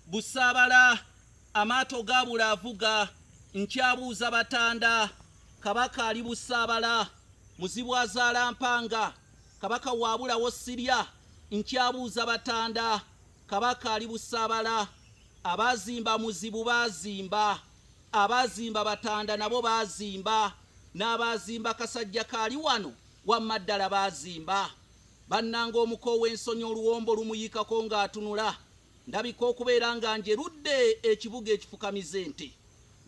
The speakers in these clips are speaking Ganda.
Busabala amaato gaabula avuga nkyabuuza batanda kabaka ali Busabala muzibu azaala mpanga kabaka waabulawo Sirya nkyabuuza batanda kabaka ali Busabala abazimba muzibu bazimba abazimba batanda nabo bazimba n'abazimba kasajja kaali wano wamma ddala bazimba bannanga omukowe ensonyi oluwombo lumuyikako ng'atunula ndabika okubeera nga njerudde ekibuga ekifukamize ente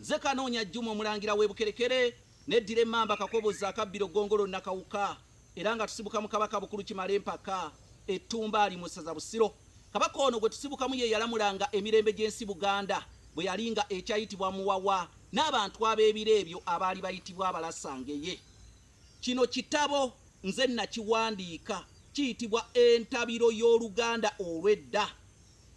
nze Kanoonya Juma omulangira w'Ebukerekere neddira emmamba Kakobozi akabbiro Ggongolo Nakawuka era nga tusibuka mu Kabaka Bukulu Kimala Empaka Ettumba ali mu ssaza Busiro. Kabaka ono gwe tusibukamu ye yalamulanga emirembe gy'ensi Buganda bwe yalinga ekyayitibwa Muwawa n'abantu ab'ebiro ebyo abaali bayitibwa Abalasangeye. Kino kitabo nze nakiwandiika kiyitibwa Entabiro y'Oluganda olw'edda.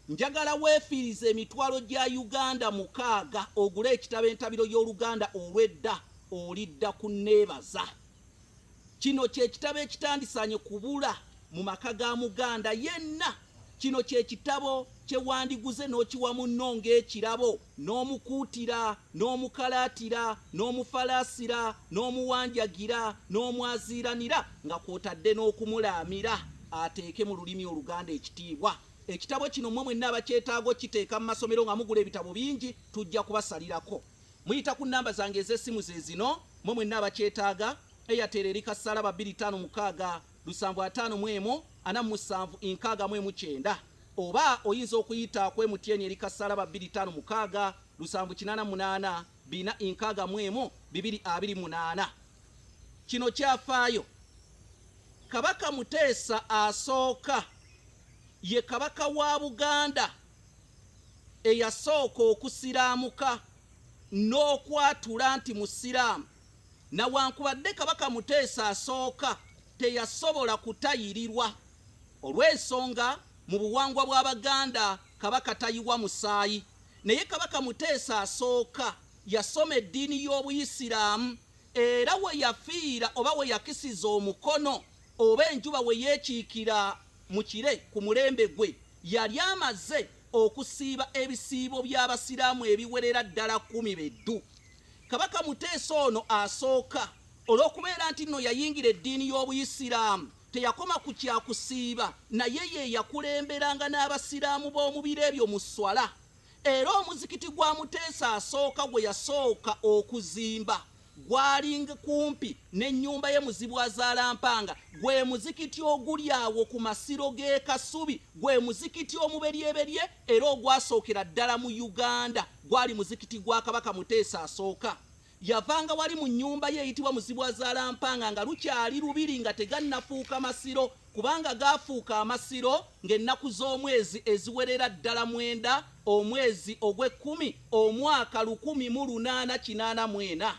Njagala weefiirize emitwalo gya Uganda 6 ogule ekitabo Entabiro y'Oluganda olw'edda olidda kunneebaza. Kino kye kitabo ekitandisanye kubula mu maka ga Muganda yenna. Kino kye kitabo kye wandiguze n'okiwa munno ng'ekirabo n'omukuutira n'omukalaatira n'omufalaasira n'omuwanjagira n'omwaziiranira nga kw'otadde n'okumulaamira ateeke mu lulimi Oluganda ekitiibwa. Ekitabo kino mmwe mwenna abakyetaaga kiteeka mu masomero nga mugula ebitabo bingi tujja kubasalirako. Muyita ku nnamba zange ez'essimu ze zino mmwe mwenna abakyetaaga Airtel eri kassalaba 256 751 47 oba oyinza okuyita ku MTN eri kassalaba 256 788 461 228. Kino kyafaayo. Kabaka Muteesa asooka ye kabaka wa Buganda eyasooka okusiraamuka n'okwatula nti musiraamu. Nawankubadde Kabaka Muteesa asooka teyasobola kutayirirwa olw'ensonga mu buwangwa bw'Abaganda kabaka tayiwa musaayi, naye Kabaka Muteesa asooka yasoma eddiini y'Obuyisiraamu era we yafiira oba we yakisiza omukono oba enjuba we yeekiikira mu kire ku mulembe gwe yali amaze okusiiba ebisiibo by'Abasiraamu ebiwerera ddala 10 beddu. Kabaka Muteesa ono asooka olw'okubeera nti nno yayingira eddiini y'Obuyisiraamu teyakoma ku kyakusiiba naye ye yakulemberanga n'Abasiraamu b'omu biro ebyo mu swala. Era omuzikiti gwa Muteesa asooka gwe yasooka okuzimba gwalinga kumpi n'ennyumba ye muzibu azaala mpanga, gwe muzikiti oguli awo ku masiro g'e Kasubi, gwe muzikiti omuberyeberye era ogwasookera ddala mu Uganda gwali muzikiti gwa Kabaka Muteesa asooka. Yavanga wali mu nnyumba ye eyitibwa muzibu azaala mpanga nga lukyali lubiri nga tegannafuuka masiro, kubanga gaafuuka amasiro ng'ennaku z'omwezi eziwerera ddala 9 omwezi ogw'e10 omwaka 1884.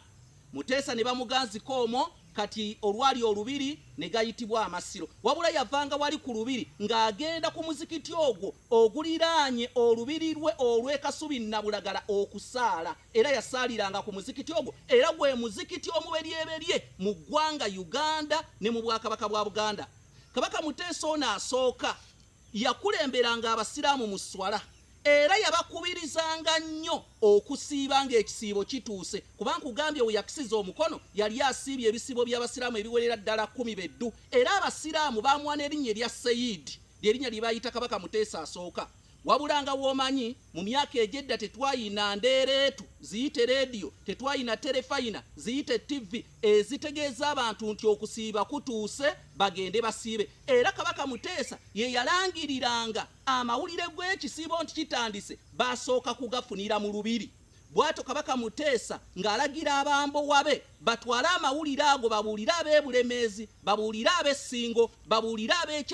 Muteesa ne bamuganziko omwo kati olwali olubiri ne gayitibwa amasiro. Wabula yavanga wali ku lubiri ng'agenda ku muzikiti ogwo oguliraanye olubiri lwe olw'e Kasubi Nabulagala okusaala, era yasaaliranga ku muzikiti ogwo era gwe muzikiti omuberyeberye mu ggwanga Uganda ne mu Bwakabaka bwa Buganda. Kabaka Muteesa ono asooka yakulemberanga Abasiraamu mu swala era yabakubirizanga nnyo okusiiba ng'ekisiibo kituuse, kubanga kugambye we yakisiza omukono yali asiibye ebisiibo by'Abasiraamu ebiwerera ddala 10 beddu. Era Abasiraamu baamuwa n'erinnya erya Seyidi, ly'erinnya lye baayita Kabaka Muteesa asooka. Wabula nga w'omanyi mu myaka egy'edda tetwayina ndeereetu ziyite rediyo, tetwayina terefayina ziyite TV ezitegeeza abantu nti okusiiba kutuuse bagende basiibe. Era Kabaka Muteesa ye yalangiriranga amawulire g'ekisiibo nti kitandise basooka kugafunira mu lubiri. Bw'atyo Kabaka Muteesa ng'alagira abambowa be batwale amawulire ago babuulire ab'e babuulire ab'e babuulire ab'e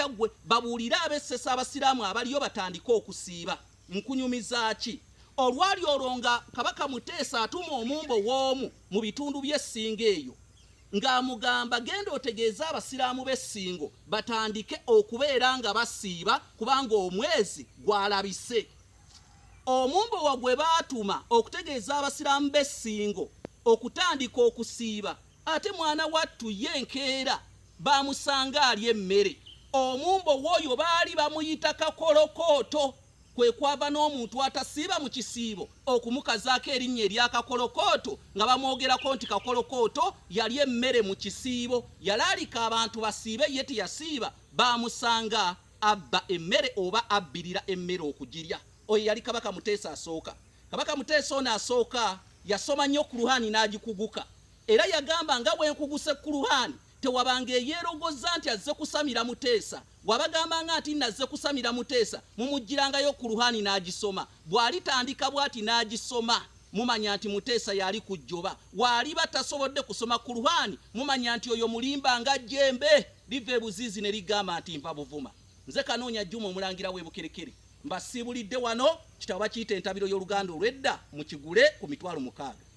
babuulire ab'e Abasiraamu abaliyo batandike okusiiba. Nkunyumiza ki? Olwali olwo nga Kabaka Muteesa atuma omumbo w'omu mu bitundu by'Essingo eyo ng'amugamba genda otegeeza Abasiraamu b'Essingo batandike okubeera nga basiiba kubanga omwezi gwalabise. Omumbo wa gwe baatuma okutegeeza Abasiraamu b'Essingo okutandika okusiiba, ate mwana wattu ye enkeera baamusanga ali emmere. Omumbo w'oyo baali bamuyita Kakolokooto kwe kwava n'omuntu atasiiba mu kisiibo okumukazaako erinnya ery'akakolokooto nga bamwogerako nti kakolokooto yali emmere mu kisiibo, yalaalika abantu basiibe ye teyasiiba, baamusanga abba emmere oba abbirira emmere okugirya. Oyo yali Kabaka Muteesa asooka. Kabaka Muteesa ono asooka yasoma nnyo Kuruhaani n'agikuguka, era yagamba nga bwe nkuguse Kuruhaani tewabanga eyeerogoza nti azze kusamira Muteesa, wabagambanga nti nazze kusamira Muteesa mumuggirangayo Kuruhaani n'agisoma. Bw'alitandika bw'ati n'agisoma mumanya nti Muteesa yali kujjoba. Waliba tasobodde kusoma Kuruhaani mumanya nti oyo mulimba nga jjembe liva ebuziizi ne ligamba nti mpa buvuma. Nze Kanoonya Juma omulangira w'e Bukerekere mbasiibulidde wano kitabo bakiyita entabiro y'oluganda olw'edda mukigule ku $600.